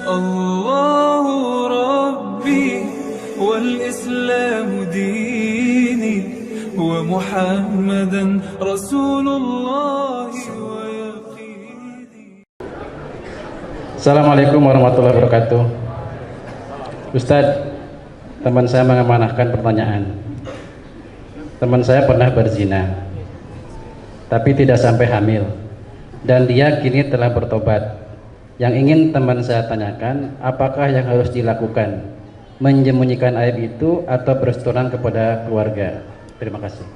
الله ربي والإسلام ديني ومحمدا رسول الله ويقيني. Assalamualaikum warahmatullahi wabarakatuh. Ustadz, teman saya mengamanahkan pertanyaan. Teman saya pernah berzina, tapi tidak sampai hamil, dan dia kini telah bertobat. Yang ingin teman saya tanyakan, apakah yang harus dilakukan? Menyembunyikan aib itu atau berseturan kepada keluarga? Terima kasih.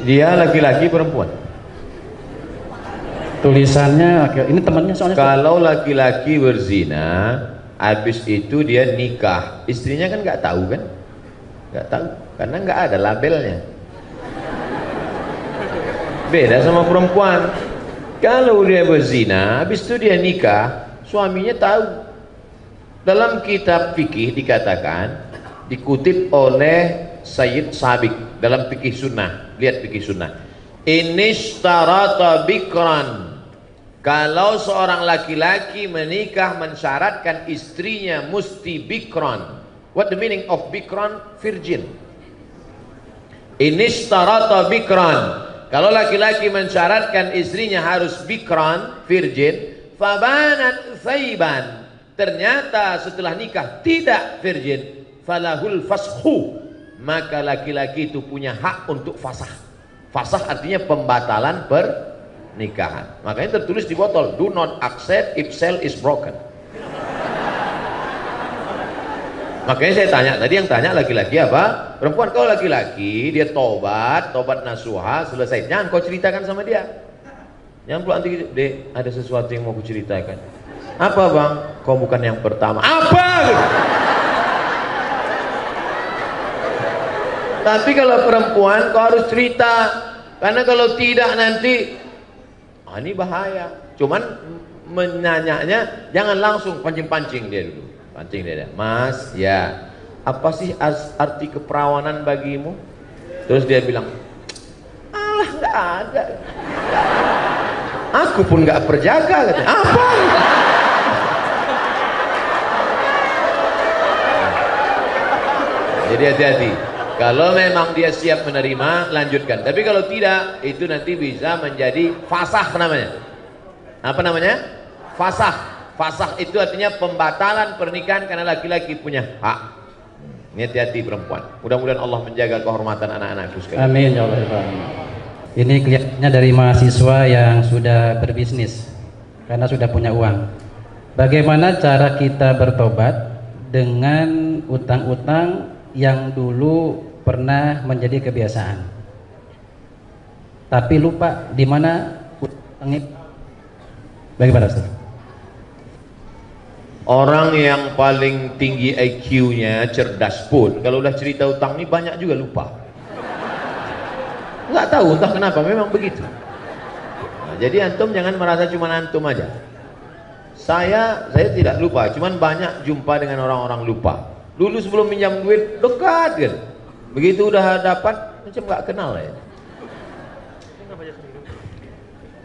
Dia laki-laki perempuan? Tulisannya, ini temannya soalnya. Kalau laki-laki berzina, habis itu dia nikah, istrinya kan nggak tahu kan? Nggak tahu, karena nggak ada labelnya. Beda sama perempuan. Kalau dia berzina, habis itu dia nikah, suaminya tahu. Dalam kitab fikih dikatakan, dikutip oleh Sayyid Sabiq dalam fikih sunnah. Lihat fikih sunnah. Inishtarata bikran. Kalau seorang laki-laki menikah mensyaratkan istrinya mesti bikran. What the meaning of bikran? Virgin. Inishtarata bikran. Kalau laki-laki mensyaratkan istrinya harus bikran, virgin, fabanat thaiban, ternyata setelah nikah tidak virgin, falahul fashu, maka laki-laki itu punya hak untuk fasah. Fasah artinya pembatalan pernikahan. Makanya tertulis di botol, do not accept if cell is broken. Makanya saya tanya, tadi yang tanya laki-laki apa? Perempuan. Kalau laki-laki dia tobat nasuha, selesai. Jangan kau ceritakan sama dia. Jangan pula nanti, dek, ada sesuatu yang mau ku ceritakan. Apa bang? Kau bukan yang pertama. Apa? Tapi kalau perempuan kau harus cerita, karena kalau tidak nanti, ini bahaya. Cuman menanyanya jangan langsung pancing-pancing dia dulu. Pancing dia, Mas, ya, apa sih arti keperawanan bagimu? Terus dia bilang, alah nggak ada. Aku pun nggak perjaka, katanya. Apa? Jadi hati-hati. Kalau memang dia siap menerima, lanjutkan. Tapi kalau tidak, itu nanti bisa menjadi fasah namanya. Apa namanya? Fasah. Fasah itu artinya pembatalan pernikahan karena laki-laki punya hak. Ini hati-hati perempuan. Mudah-mudahan Allah menjaga kehormatan anak-anakku sekalian. Amin ya Allah. Ini kelihatannya dari mahasiswa yang sudah berbisnis karena sudah punya uang. Bagaimana cara kita bertobat dengan utang-utang yang dulu pernah menjadi kebiasaan, tapi lupa di mana utangnya? Bagaimana Ustaz? Orang yang paling tinggi IQ-nya, cerdas pun, kalau udah cerita utang ini banyak juga lupa. Nggak tahu entah kenapa, memang begitu. Nah, jadi antum jangan merasa cuma antum aja. Saya tidak lupa, cuman banyak jumpa dengan orang-orang lupa. Dulu sebelum pinjam duit dekat kan, begitu udah dapat macam nggak kenal ya.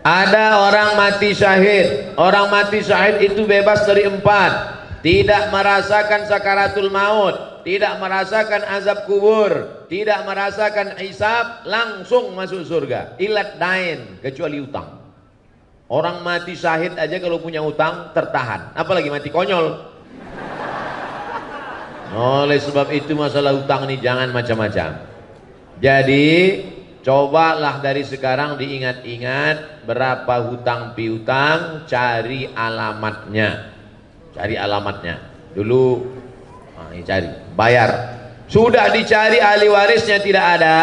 Ada orang mati syahid. Orang mati syahid itu bebas dari 4. Tidak merasakan sakaratul maut, tidak merasakan azab kubur, tidak merasakan hisab, langsung masuk surga. Ilat dain, kecuali utang. Orang mati syahid aja kalau punya utang tertahan, apalagi mati konyol. Oleh sebab itu masalah utang ini jangan macam-macam. Jadi cobalah dari sekarang diingat-ingat berapa hutang piutang, cari alamatnya. Cari alamatnya. Dulu ini cari, bayar. Sudah dicari ahli warisnya tidak ada,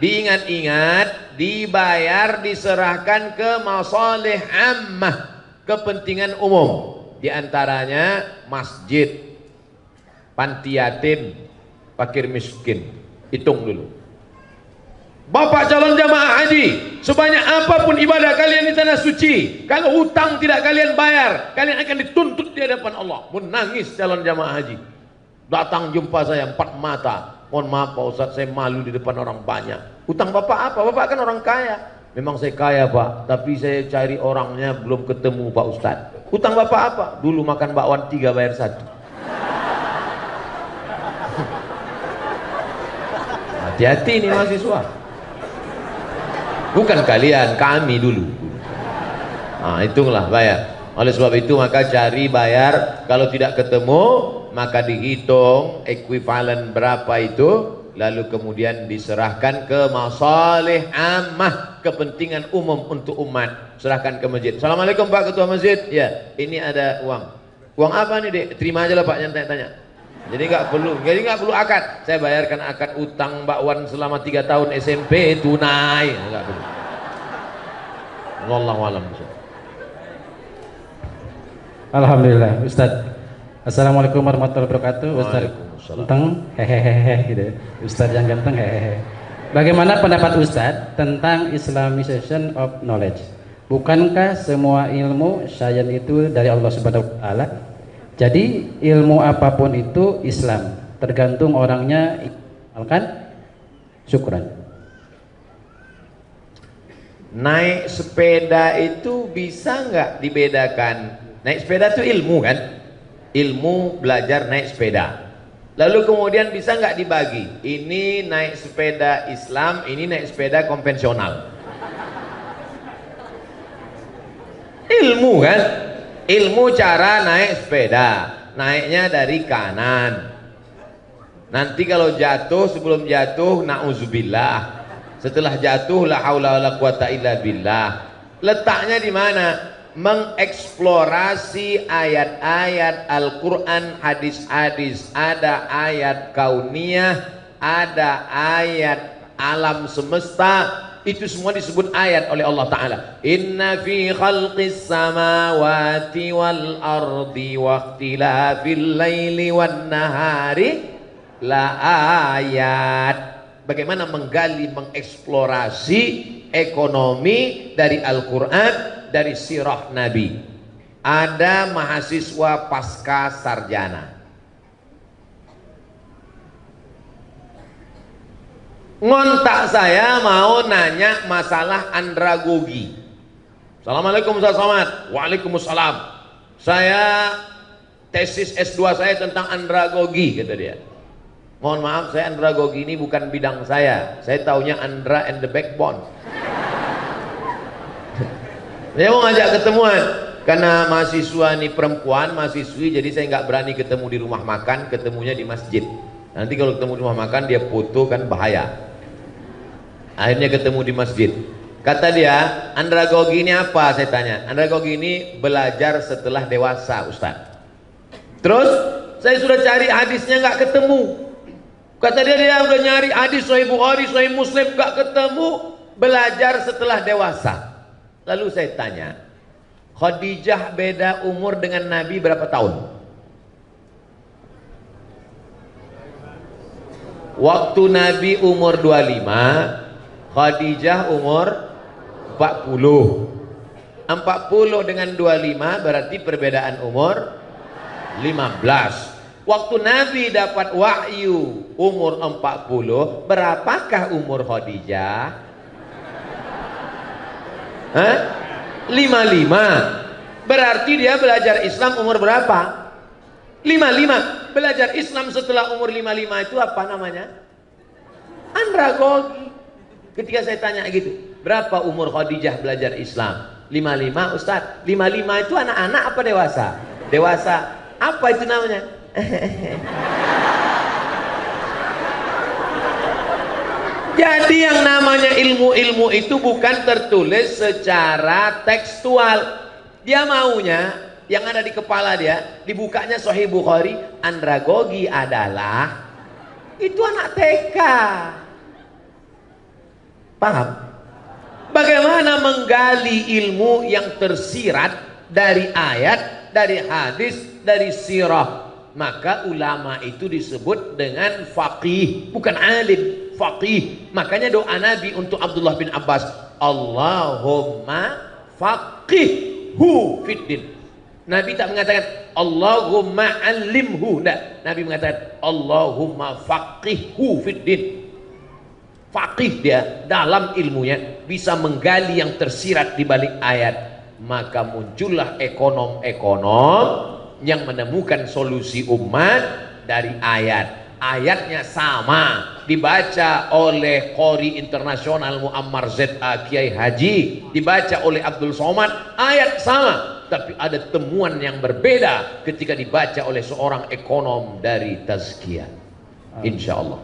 diingat-ingat, dibayar, diserahkan ke masalih ammah, kepentingan umum. Di antaranya masjid, panti yatim, fakir miskin. Hitung dulu. Bapak calon jamaah haji, sebanyak apapun ibadah kalian di tanah suci, kalau hutang tidak kalian bayar, kalian akan dituntut di hadapan Allah. Menangis calon jamaah haji, datang jumpa saya 4 mata. Mohon maaf Pak Ustadz, saya malu di depan orang banyak. Hutang bapak apa? Bapak kan orang kaya. Memang saya kaya Pak, tapi saya cari orangnya belum ketemu Pak Ustadz. Hutang Bapak apa? Dulu makan bakwan 3 bayar 1. Hati-hati nih mahasiswa. Bukan kalian, kami dulu. Nah, hitunglah bayar. Oleh sebab itu maka cari bayar. Kalau tidak ketemu maka dihitung ekuivalen berapa itu, lalu kemudian diserahkan ke masalih ammah, kepentingan umum untuk umat. Serahkan ke masjid. Assalamualaikum Pak Ketua Masjid. Ya, ini ada uang. Uang apa nih Dek? Terima aja lah Pak, yang tanya-tanya. Jadi nggak perlu akad. Saya bayarkan akad utang Mbak Wan selama 3 tahun SMP tunai. Nggak perlu. Wallahu a'lam. Alhamdulillah, Ustadz. Assalamualaikum warahmatullahi wabarakatuh. Ustadz ganteng, hehehe, gitu. Ustadz yang ganteng, hehehe. Bagaimana pendapat Ustadz tentang Islamization of knowledge? Bukankah semua ilmu sains itu dari Allah Subhanahu Wa Taala? Jadi ilmu apapun itu Islam, tergantung orangnya. Kan? Syukran. Naik sepeda itu bisa nggak dibedakan? Naik sepeda itu ilmu kan? Ilmu belajar naik sepeda. Lalu kemudian bisa nggak dibagi? Ini naik sepeda Islam, ini naik sepeda konvensional. Ilmu kan? Ilmu cara naik sepeda. Naiknya dari kanan. Nanti kalau jatuh, sebelum jatuh na'udzubillah. Setelah jatuh la haula wala quwata illa billah. Letaknya di mana? Mengeksplorasi ayat-ayat Al-Quran, hadis-hadis. Ada ayat kauniyah, ada ayat alam semesta. Itu semua disebut ayat oleh Allah Ta'ala. Inna fi khalqis samawati wal ardi wa ikhtilafil laili wan nahari la ayat. Bagaimana menggali, mengeksplorasi ekonomi dari Al-Quran, dari sirah Nabi. Ada mahasiswa pasca sarjana ngontak saya mau nanya masalah andragogi. Assalamualaikum Ustaz Somad. Waalaikumsalam. Saya tesis S2 saya tentang andragogi, kata dia. Mohon maaf, saya andragogi ini bukan bidang saya. Saya taunya Andra and the Backbone. Saya mau ngajak ketemuan karena mahasiswa ini perempuan, mahasiswi, jadi saya nggak berani ketemu di rumah makan, ketemunya di masjid. Nanti kalau ketemu di rumah makan dia foto kan bahaya. Akhirnya ketemu di masjid. Kata dia, andragogi ini apa? Saya tanya. Andragogi ini belajar setelah dewasa, Ustaz. Terus saya sudah cari hadisnya nggak ketemu. Kata dia udah nyari hadis Sahih Bukhari, Sahih Muslim nggak ketemu. Belajar setelah dewasa. Lalu saya tanya, Khadijah beda umur dengan Nabi berapa tahun? Waktu Nabi umur 25, Khadijah umur 40. 40 dengan 25 berarti perbedaan umur 15. Waktu Nabi dapat wahyu umur 40, berapakah umur Khadijah? 55. Berarti dia belajar Islam umur berapa? 55. Belajar Islam setelah umur 55 itu apa namanya? Andragogi. Ketika saya tanya gitu, berapa umur Khadijah belajar Islam? 55 Ustadz. 55 itu anak-anak apa dewasa? Dewasa. Apa itu namanya? Jadi yang namanya ilmu-ilmu itu bukan tertulis secara tekstual. Dia maunya yang ada di kepala dia, dibukanya Sahih Bukhari, andragogi adalah itu anak TK. Paham? Bagaimana menggali ilmu yang tersirat dari ayat, dari hadis, dari sirah. Maka ulama itu disebut dengan faqih, bukan alim, faqih. Makanya doa Nabi untuk Abdullah bin Abbas, Allahumma faqihhu fiddin. Nabi tak mengatakan Allahumma alimhu, enggak. Nabi mengatakan Allahumma faqihhu fiddin. faqih dia dalam ilmunya, bisa menggali yang tersirat di balik ayat, maka muncullah ekonom-ekonom yang menemukan solusi umat dari ayat. Ayatnya sama, dibaca oleh qori internasional Muammar ZA Kiai Haji, dibaca oleh Abdul Somad, ayat sama, tapi ada temuan yang berbeda ketika dibaca oleh seorang ekonom dari tazkiyah. Insyaallah.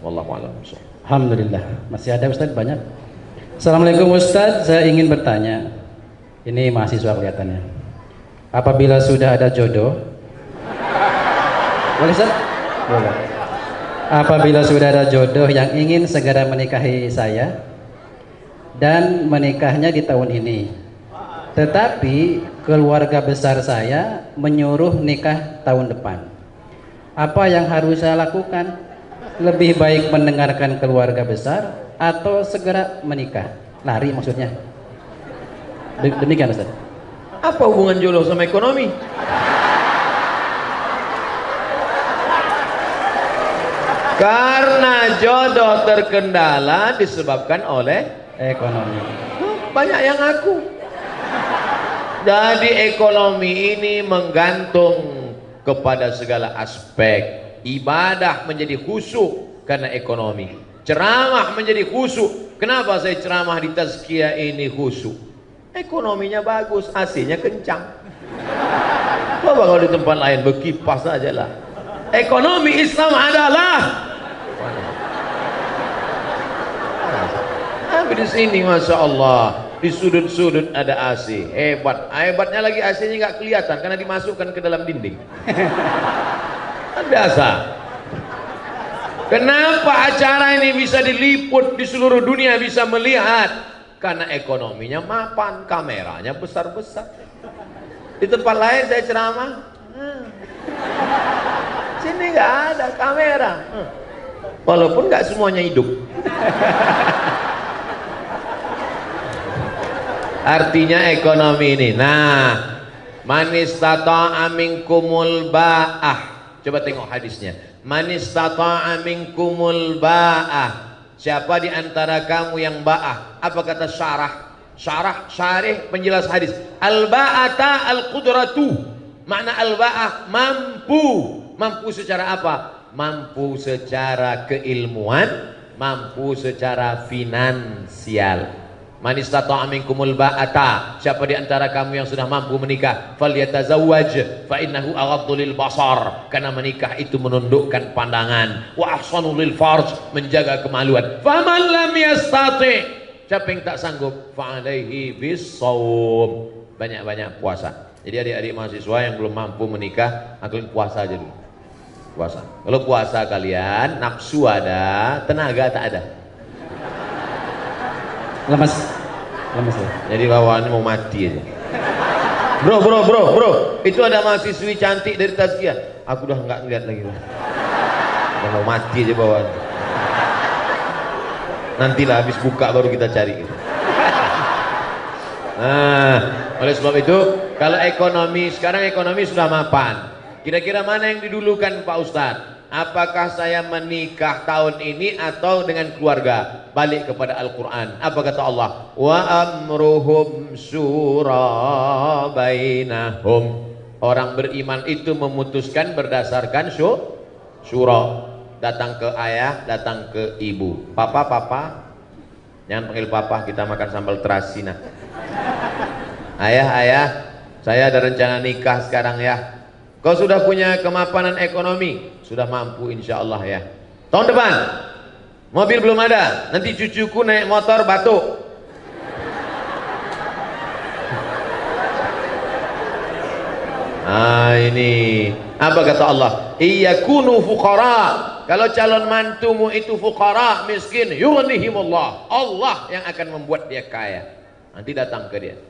Wallahu a'lam. Alhamdulillah. Masih ada Ustaz banyak. Assalamualaikum Ustaz, saya ingin bertanya. Ini mahasiswa kelihatannya. Apabila sudah ada jodoh, boleh Ustaz? Boleh. Apabila sudah ada jodoh yang ingin segera menikahi saya dan menikahnya di tahun ini, tetapi keluarga besar saya menyuruh nikah tahun depan, apa yang harus saya lakukan? Lebih baik mendengarkan keluarga besar atau segera menikah? Lari maksudnya. Demikian Ustaz. Apa hubungan jodoh sama ekonomi? Karena jodoh terkendala disebabkan oleh Ekonomi. banyak yang ngaku. Jadi ekonomi ini menggantung kepada segala aspek. Ibadah menjadi khusyuk karena ekonomi. Ceramah menjadi khusyuk. Kenapa saya ceramah di tazkiyah ini khusyuk? Ekonominya bagus, AC-nya kencang. Coba kalau di tempat lain berkipas aja lah. Ekonomi Islam adalah, tapi di sini masya Allah, di sudut-sudut ada AC, hebat. Hebatnya lagi AC-nya nggak kelihatan karena dimasukkan ke dalam dinding. Kan biasa. Kenapa acara ini bisa diliput di seluruh dunia, bisa melihat? Karena ekonominya mapan, kameranya besar-besar. Di tempat lain saya ceramah, sini nggak ada kamera, walaupun nggak semuanya hidup. Artinya ekonomi ini. Nah, man istata'a minkumul ba'ah. Coba tengok hadisnya. Man istata'a minkumul ba'ah. Siapa di antara kamu yang ba'ah? Apa kata syarah? Syarih penjelas hadis. Al-ba'ata al-qudratu. Makna al-ba'ah mampu. Mampu secara apa? Mampu secara keilmuan, mampu secara finansial. Man istata'a minkumul ba'ata, siapa di antara kamu yang sudah mampu menikah, falyatazawwaj fa innahu aghaddu lil basar, karena menikah itu menundukkan pandangan, wa ahsanu lil farj, menjaga kemaluan. Faman lam yastati, siapa yang tak sanggup, fa alaihi bisawm, banyak-banyak puasa. Jadi adik-adik mahasiswa yang belum mampu menikah, kalian puasa aja dulu. Puasa. Kalau puasa kalian nafsu ada, tenaga tak ada. Lemes ya. Jadi bawaannya mau mati aja. Bro, itu ada mahasiswi cantik dari tazkiyah. Aku udah nggak ngeliat lagi. Udah mau mati aja bawaannya. Nantilah habis buka baru kita cari. Nah, oleh sebab itu, kalau ekonomi sekarang ekonomi sudah mapan. Kira-kira mana yang didulukan Pak Ustadz? Apakah saya menikah tahun ini atau dengan keluarga? Balik kepada Al-Quran. Apa kata Allah? Wa amruhum syura bainahum. Orang beriman itu memutuskan berdasarkan syura. Datang ke ayah, datang ke ibu. Papa. Jangan panggil papa, kita makan sambal terasi nah. Ayah, saya ada rencana nikah sekarang ya. Kau sudah punya kemapanan ekonomi, sudah mampu insya Allah ya. Tahun depan, mobil belum ada, nanti cucuku naik motor batuk. Ah ini, apa kata Allah? Iyakunu fuqara. Kalau calon mantumu itu fuqara, miskin, yughnihimullah. Allah yang akan membuat dia kaya. Nanti datang ke dia.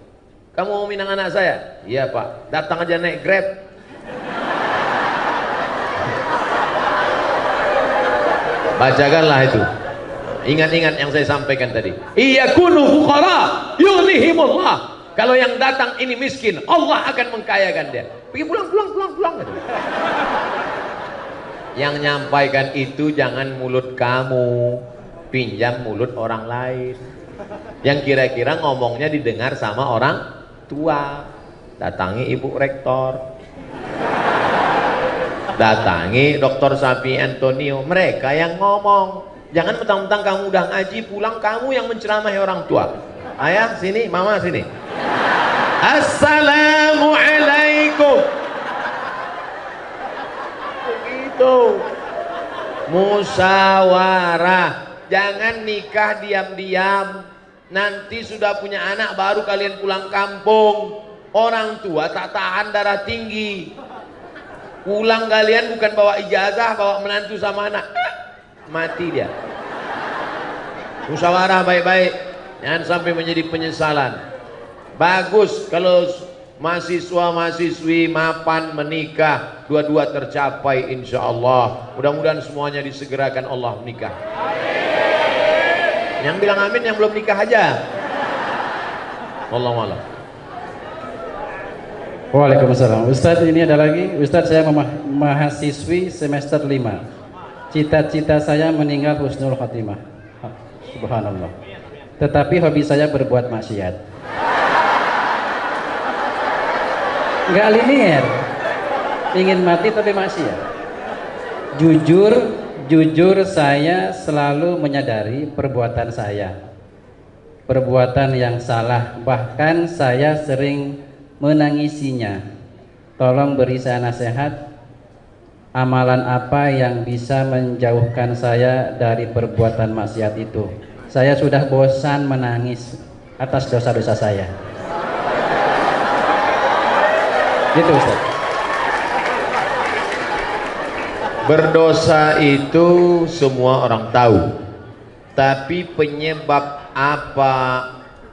Kamu mau minang anak saya? Iya Pak. Datang aja naik Grab. Bacakanlah itu. Ingat-ingat yang saya sampaikan tadi. Iyakunu fuqara yughnihimullah. Kalau yang datang ini miskin, Allah akan mengkayakan dia. Pergi pulang gitu. Yang nyampaikan itu jangan mulut kamu. pinjam mulut orang lain yang kira-kira ngomongnya didengar sama orang tua. Datangi ibu rektor, datangi Dr. Sapi Antonio, mereka yang ngomong. Jangan mentang-mentang kamu udah ngaji pulang kamu yang menceramahi orang tua. Ayah sini, mama sini. Assalamualaikum. Begitu. Musyawarah. Jangan nikah diam-diam. Nanti sudah punya anak baru kalian pulang kampung. Orang tua tak tahan darah tinggi. Pulang kalian bukan bawa ijazah, bawa menantu sama anak. Mati dia. Musyawarah baik-baik. Jangan sampai menjadi penyesalan. Bagus kalau mahasiswa-mahasiswi mapan menikah, dua-dua tercapai insya Allah. Mudah-mudahan semuanya disegerakan Allah menikah. Yang bilang amin yang belum nikah aja. Wallahu a'lam. Waalaikumsalam. Ustadz, ini ada lagi. Ustadz, saya mahasiswi semester 5. Cita-cita saya meninggal husnul khotimah. Subhanallah. Tetapi hobi saya berbuat maksiat. Enggak linear. Ingin mati tapi maksiat. Jujur saya selalu menyadari perbuatan saya. Perbuatan yang salah. Bahkan saya sering menangisinya. Tolong beri saya nasihat, amalan apa yang bisa menjauhkan saya dari perbuatan maksiat itu. Saya sudah bosan menangis atas dosa-dosa saya. Gitu Ustaz. Berdosa itu semua orang tahu. Tapi penyebab apa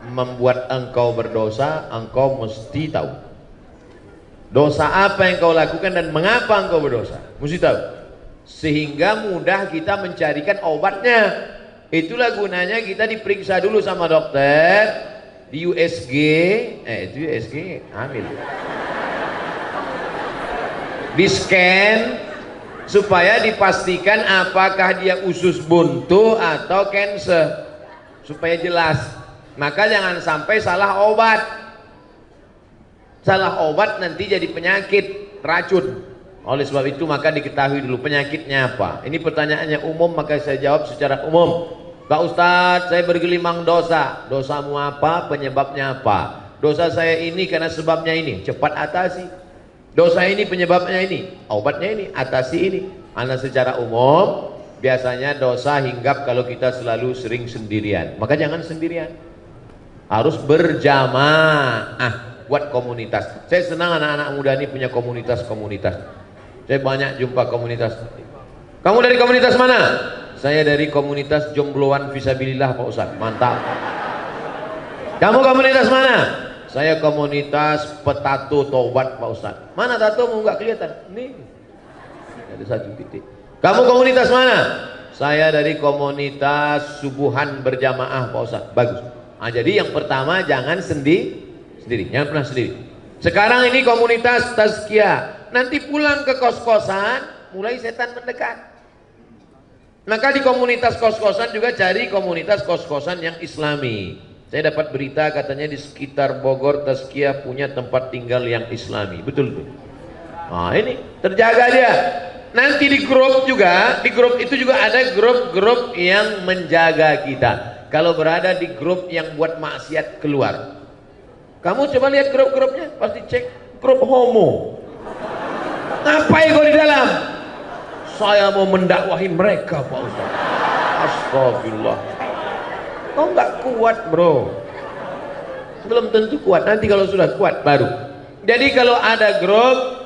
membuat engkau berdosa, engkau mesti tahu. Dosa apa yang kau lakukan dan mengapa engkau berdosa, mesti tahu. Sehingga mudah kita mencarikan obatnya. Itulah gunanya kita diperiksa dulu sama dokter di USG, itu USG hamil. Di scan supaya dipastikan apakah dia usus buntu atau cancer, supaya jelas. Maka jangan sampai salah obat. Salah obat nanti jadi penyakit, racun. Oleh sebab itu maka diketahui dulu penyakitnya apa. Ini pertanyaannya umum, maka saya jawab secara umum. Pak Ustadz, saya bergelimang dosa. Dosamu apa? Penyebabnya apa? Dosa saya ini karena sebabnya ini. Cepat atasi. Dosa ini penyebabnya ini. Obatnya ini, atasi ini. Karena secara umum biasanya dosa hinggap kalau kita selalu sering sendirian. Maka jangan sendirian. Harus berjamaah buat komunitas. Saya senang anak-anak muda ini punya komunitas-komunitas. Saya banyak jumpa komunitas. Kamu dari komunitas mana? Saya dari komunitas jombloan fisabilillah Pak Ustadz. Mantap. Kamu komunitas mana? Saya komunitas petato tobat Pak Ustadz. Mana tatomu nggak kelihatan? Nih, ada satu titik. Kamu komunitas mana? Saya dari komunitas subuhan berjamaah Pak Ustadz. Bagus. Nah, jadi yang pertama jangan sendiri, jangan pernah sendiri. Sekarang ini komunitas tazkiyah. Nanti pulang ke kos-kosan, mulai setan mendekat. Maka di komunitas kos-kosan juga cari komunitas kos-kosan yang islami. Saya dapat berita katanya di sekitar Bogor tazkiyah punya tempat tinggal yang islami. Betul tuh. Nah ini terjaga dia. Nanti di grup juga, di grup itu juga ada grup-grup yang menjaga kita. Kalau berada di grup yang buat maksiat keluar. Kamu coba lihat grup-grupnya, pasti cek grup homo. Ngapain kau di dalam? Saya mau mendakwahi mereka Pak Ustaz. Astagfirullah. Kau nggak kuat bro. Belum tentu kuat. Nanti kalau sudah kuat baru. Jadi kalau ada grup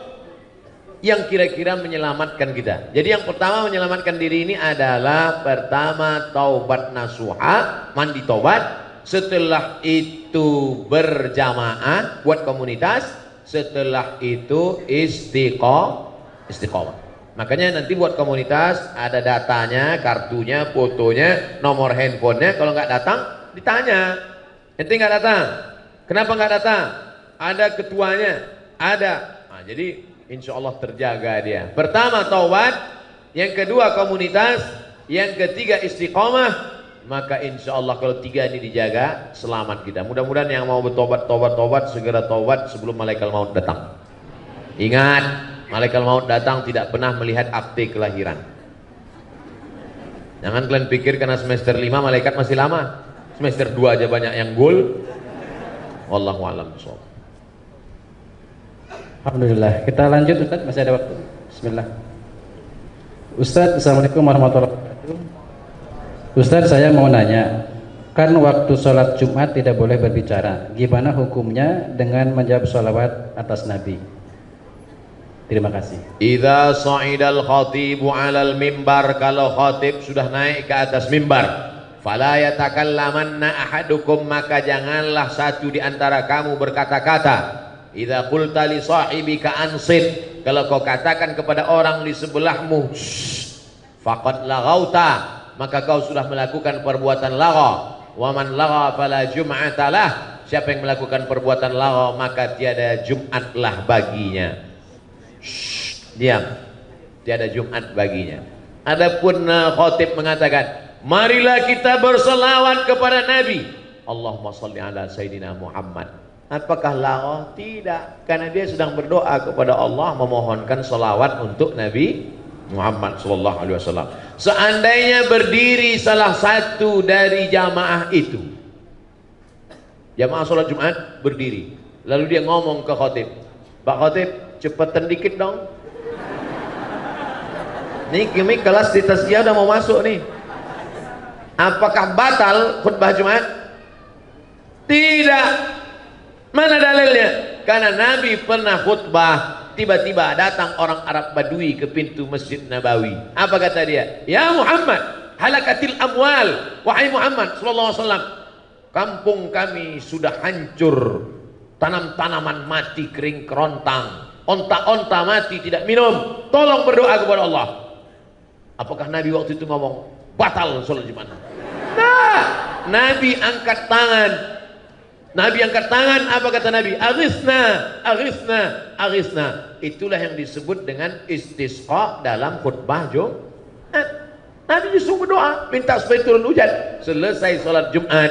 yang kira-kira menyelamatkan kita. Jadi yang pertama menyelamatkan diri ini adalah pertama taubat nasuha, mandi taubat. Setelah itu berjamaah buat komunitas. Setelah itu istiqomah. Makanya nanti buat komunitas ada datanya, kartunya, fotonya, nomor handphonenya. Kalau nggak datang ditanya. Ente nggak datang. Kenapa nggak datang? Ada ketuanya. Ada. Nah, jadi insya Allah terjaga dia. Pertama taubat, yang kedua komunitas, yang ketiga istiqomah, maka insya Allah kalau 3 ini dijaga, selamat kita. Mudah-mudahan yang mau bertobat, segera tobat sebelum malaikat maut datang. Ingat, malaikat maut datang tidak pernah melihat akte kelahiran. Jangan kalian pikir karena semester 5 malaikat masih lama. Semester 2 aja banyak yang gol. Wallahu a'lam bishawab. Alhamdulillah. Kita lanjut Ustaz, masih ada waktu. Bismillah. Ustaz, Assalamualaikum warahmatullahi wabarakatuh. Ustaz, saya mau nanya, kan waktu sholat Jumat tidak boleh berbicara. Gimana hukumnya dengan menjawab sholawat atas Nabi? Terima kasih. Idza sa'idal khatibu 'alal mimbar, kalau khatib sudah naik ke atas mimbar, fala yatakallamanna ahadukum, maka janganlah satu di antara kamu berkata-kata. Idza qulta li sahibika ansit, kalau kau katakan kepada orang di sebelahmu, faqad laghauta, maka kau sudah melakukan perbuatan lagha. Wa man lagha fala jum'ata lah, siapa yang melakukan perbuatan lagha maka tiada Jumatlah baginya. Diam, tiada Jumat baginya. Adapun khatib mengatakan, marilah kita berselawat kepada Nabi, Allahumma shalli ala Sayyidina Muhammad. Apakah lagha? Tidak, karena dia sedang berdoa kepada Allah, memohonkan selawat untuk Nabi Muhammad sallallahu alaihi wasallam. Seandainya berdiri salah satu dari jamaah itu, jamaah sholat Jumat berdiri, lalu dia ngomong ke khatib, Pak Khatib, cepetan dikit dong, nih kami kelas di tasbih udah mau masuk nih. Apakah batal khutbah Jumat? Tidak. Mana dalilnya? Karena Nabi pernah khutbah, tiba-tiba datang orang Arab Badui ke pintu Masjid Nabawi. Apa kata dia? Ya Muhammad, halakatil amwal. Wahai Muhammad sallallahu alaihi wasallam, kampung kami sudah hancur, tanam-tanaman mati kering kerontang, onta-onta mati tidak minum, tolong berdoa kepada Allah. Apakah Nabi waktu itu ngomong batal sholat Jumat? Nah, Nabi angkat tangan. Nabi angkat tangan, apa kata Nabi? Aghithna, aghithna, aghithna. Itulah yang disebut dengan istisqa dalam khutbah Jumat. Nabi justru berdoa, minta supaya turun hujan. Selesai sholat Jumat,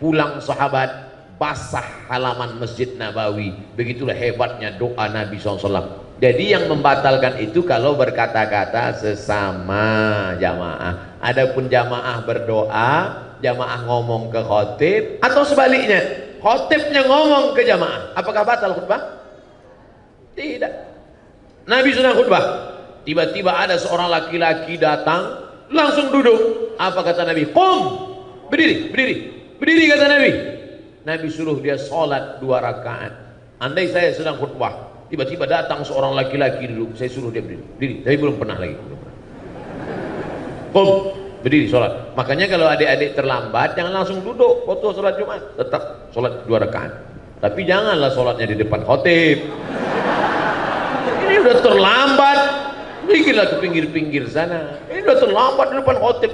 pulang sahabat, basah halaman Masjid Nabawi. Begitulah hebatnya doa Nabi SAW. Jadi yang membatalkan itu kalau berkata-kata sesama jamaah. Adapun jamaah berdoa, jamaah ngomong ke khatib, atau sebaliknya, khatibnya ngomong ke jamaah, apakah batal khutbah? Tidak. Nabi sudah khutbah, tiba-tiba ada seorang laki-laki datang, langsung duduk. Apa kata Nabi? Qum, berdiri, berdiri, berdiri kata Nabi. Nabi suruh dia sholat 2 rakaat. Andai saya sedang khutbah, tiba-tiba datang seorang laki-laki duduk, saya suruh dia berdiri, berdiri. Tapi belum pernah lagi. Qum, berdiri sholat. Makanya kalau adik-adik terlambat, jangan langsung duduk waktu sholat Jumat, tetap sholat 2 rakaat. Tapi janganlah sholatnya di depan khatib. Ini udah terlambat, bikinlah ke pinggir-pinggir sana. Ini udah terlambat di depan khatib.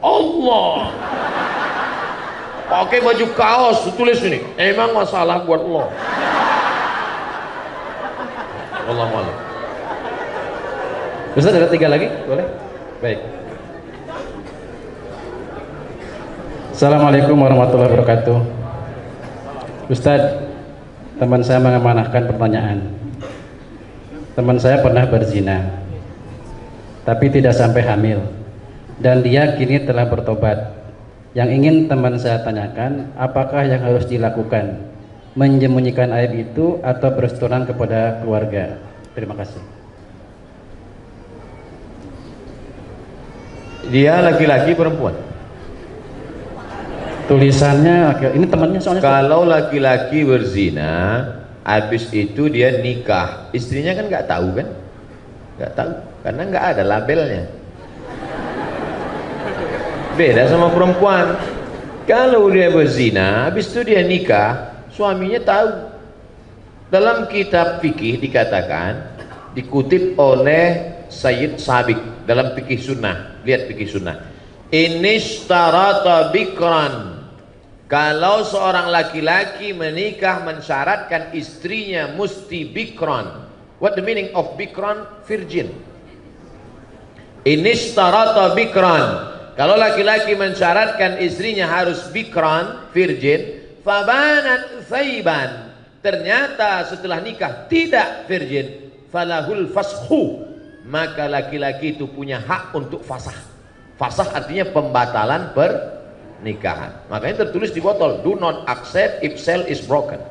Allah, pakai baju kaos, tulis ini, emang masalah buat Allah. Allah malam. Ustaz, ada 3 lagi, boleh? Baik. Assalamualaikum warahmatullahi wabarakatuh. Ustaz, teman saya mengamanahkan pertanyaan. Teman saya pernah berzina, tapi tidak sampai hamil, dan dia kini telah bertobat. Yang ingin teman saya tanyakan, apakah yang harus dilakukan? Menyembunyikan aib itu atau berterus terang kepada keluarga? Terima kasih. Dia laki-laki perempuan? Tulisannya, ini temannya soalnya. Kalau laki-laki berzina, habis itu dia nikah, istrinya kan nggak tahu kan? Nggak tahu, karena nggak ada labelnya. Beda sama perempuan. Kalau dia berzina, habis itu dia nikah, suaminya tahu. Dalam kitab fikih dikatakan, dikutip oleh Sayyid Sabiq dalam fikih sunnah. Lihat fikih sunnah. Inishtarata bikran, kalau seorang laki-laki menikah mensyaratkan istrinya mesti bikran. What the meaning of bikran? Virgin. Inishtarata bikran, Kalau laki-laki mensyaratkan istrinya harus bikran, virgin, fabanat thaiban, ternyata setelah nikah tidak virgin, falahul fashu, maka laki-laki itu punya hak untuk fasah. Fasah artinya pembatalan pernikahan. Makanya tertulis di botol, do not accept if cell is broken.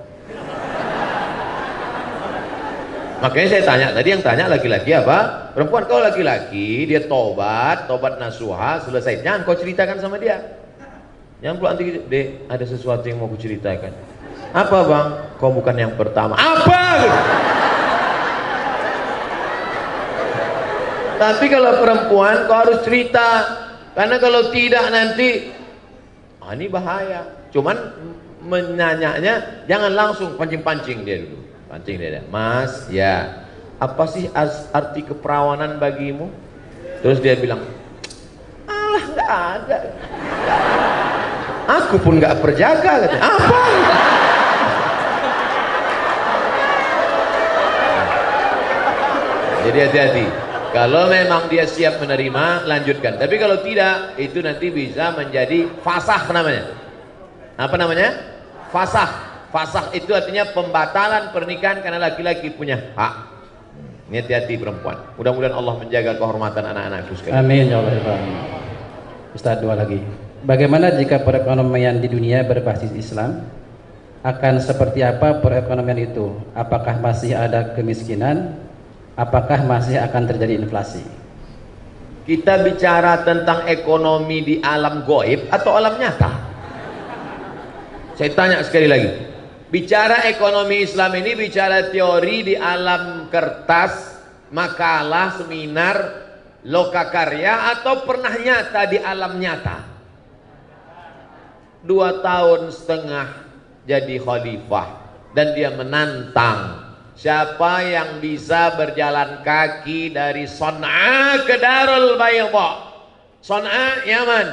Makanya saya tanya tadi, yang tanya laki-laki apa? Perempuan. Kalau laki-laki dia tobat nasuha, selesai. Jangan kau ceritakan sama dia. Jangan pula nanti, dek, ada sesuatu yang mau ku ceritakan. Apa bang? Kau bukan yang pertama. Apa? Tapi kalau perempuan kau harus cerita, karena kalau tidak nanti ini bahaya. Cuman menanyanya jangan langsung pancing-pancing dia dulu. Pancing dia, Mas, ya, apa sih arti keperawanan bagimu? Terus dia bilang, alah, nggak ada. Aku pun nggak perjaka, katanya. Apa? Jadi hati-hati. Kalau memang dia siap menerima, lanjutkan. Tapi kalau tidak, itu nanti bisa menjadi fasah namanya. Apa namanya? Fasah. Fasah itu artinya pembatalan pernikahan karena laki-laki punya hak. Ini hati-hati perempuan. Mudah-mudahan Allah menjaga kehormatan anak-anakku sekalian. Amin ya Allah. Ustaz, dua lagi. Bagaimana jika perekonomian di dunia berbasis Islam? Akan seperti apa perekonomian itu? Apakah masih ada kemiskinan? Apakah masih akan terjadi inflasi? Kita bicara tentang ekonomi di alam gaib atau alam nyata? Saya tanya sekali lagi. Bicara ekonomi Islam ini bicara teori di alam kertas, makalah, seminar, lokakarya, atau pernah nyata di alam nyata? 2,5 tahun jadi khalifah dan dia menantang siapa yang bisa berjalan kaki dari Son'a ke Darul Bayda. Son'a, Yaman.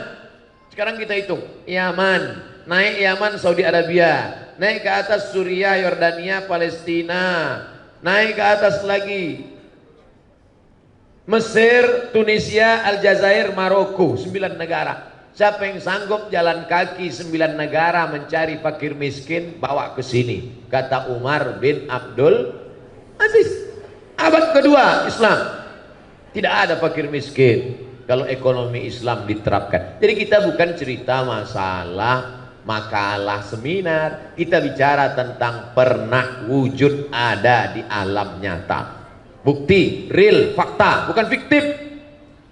Sekarang kita hitung, Yaman, naik Yaman, Saudi Arabia, naik ke atas Suriah, Yordania, Palestina, naik ke atas lagi Mesir, Tunisia, Aljazair, Maroko, 9 negara. Siapa yang sanggup jalan kaki 9 negara mencari fakir miskin, bawa ke sini, kata Umar bin Abdul Aziz. Abad kedua Islam, tidak ada fakir miskin kalau ekonomi Islam diterapkan. Jadi kita bukan cerita masalah makalah seminar, kita bicara tentang pernah wujud ada di alam nyata, bukti real, fakta, bukan fiktif.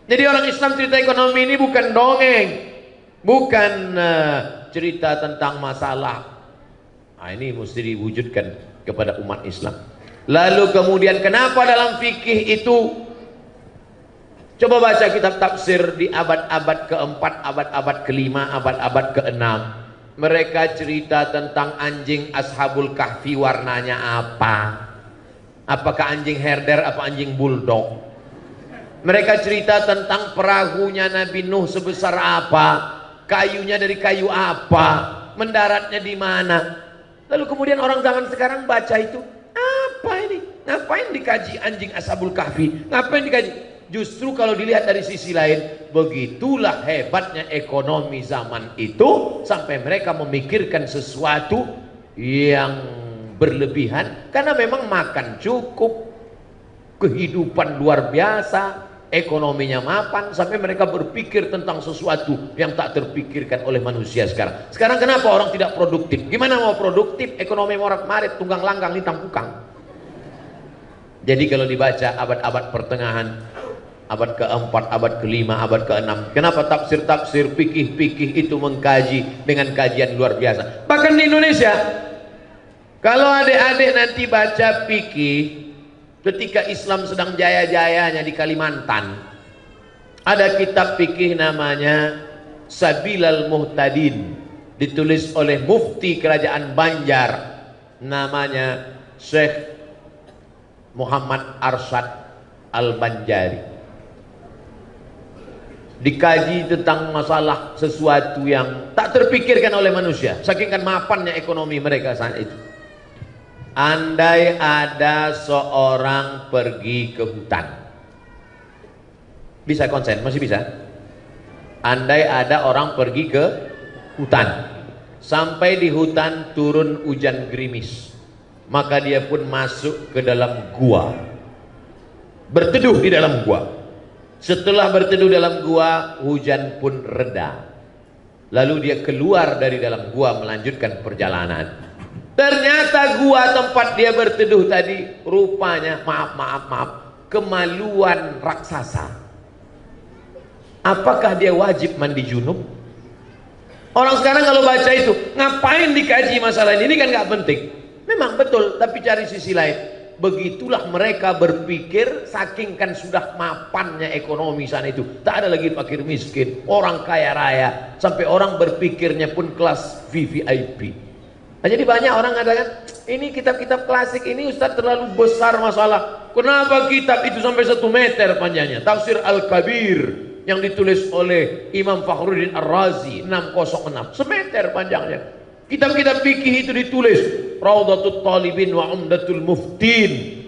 Jadi orang Islam cerita ekonomi ini bukan dongeng, bukan cerita tentang masalah. Ini mesti diwujudkan kepada umat Islam. Lalu kemudian kenapa dalam fikih itu, coba baca kitab tafsir di abad-abad keempat, abad-abad kelima, abad-abad keenam. Mereka cerita tentang anjing Ashabul Kahfi warnanya apa? Apakah anjing herder, apa anjing bulldog? Mereka cerita tentang perahunya Nabi Nuh sebesar apa? Kayunya dari kayu apa? Mendaratnya di mana? Lalu kemudian orang zaman sekarang baca itu, apa ini? Ngapain dikaji anjing Ashabul Kahfi? Ngapain dikaji? Justru kalau dilihat dari sisi lain, begitulah hebatnya ekonomi zaman itu sampai mereka memikirkan sesuatu yang berlebihan karena memang makan cukup, kehidupan luar biasa, ekonominya mapan, sampai mereka berpikir tentang sesuatu yang tak terpikirkan oleh manusia sekarang. Sekarang kenapa orang tidak produktif? Gimana mau produktif? Ekonomi morat-marit, tunggang langgang, litang pukang. Jadi kalau dibaca abad-abad pertengahan, abad keempat, abad kelima, abad keenam, kenapa tafsir-tafsir, fikih-fikih itu mengkaji dengan kajian luar biasa. Bahkan di Indonesia, kalau adik-adik nanti baca fikih ketika Islam sedang jaya-jayanya di Kalimantan, ada kitab fikih namanya Sabilal Muhtadin, ditulis oleh mufti kerajaan Banjar, namanya Syekh Muhammad Arsyad Al-Banjari. Dikaji tentang masalah sesuatu yang tak terpikirkan oleh manusia, saking kan mapannya ekonomi mereka saat itu. Andai ada seorang pergi ke hutan, bisa konsen? Masih bisa? Andai ada orang pergi ke hutan, sampai di hutan turun hujan gerimis, maka dia pun masuk ke dalam gua, berteduh di dalam gua. Setelah berteduh dalam gua, hujan pun reda. Lalu dia keluar dari dalam gua melanjutkan perjalanan. Ternyata gua tempat dia berteduh tadi rupanya, maaf, kemaluan raksasa. Apakah dia wajib mandi junub? Orang sekarang kalau baca itu, ngapain dikaji masalah ini kan nggak penting. Memang betul, tapi cari sisi lain. Begitulah mereka berpikir, saking kan sudah mapannya ekonomi sana itu. Tak ada lagi fakir miskin, orang kaya raya, sampai orang berpikirnya pun kelas VVIP. Nah, jadi banyak orang mengatakan, ini kitab-kitab klasik ini Ustaz terlalu besar masalah. Kenapa kitab itu sampai 1 meter panjangnya? Tafsir Al-Kabir yang ditulis oleh Imam Fakhruddin Ar-Razi 606, semeter panjangnya. Kitab-kitab fikih itu ditulis Raudhatul Talibin wa Umdatul Muftin.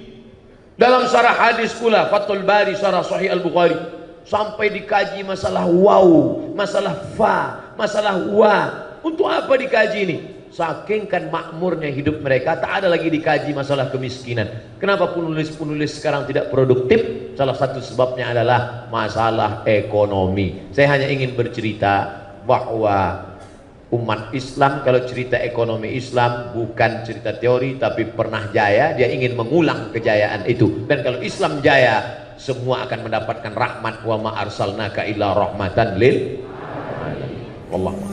Dalam syarah hadis pula Fathul Bari syarah Sahih Al-Bukhari, sampai dikaji masalah waw, masalah fa, masalah wa. Untuk apa dikaji ini? Saking kan makmurnya hidup mereka, tak ada lagi dikaji masalah kemiskinan. Kenapa penulis-penulis sekarang tidak produktif? Salah satu sebabnya adalah masalah ekonomi. Saya hanya ingin bercerita bahwa umat Islam kalau cerita ekonomi Islam bukan cerita teori, tapi pernah jaya. Dia ingin mengulang kejayaan itu. Dan kalau Islam jaya, semua akan mendapatkan rahmat. Wa ma arsalnaka illa rahmatan lil alamin. Wallah.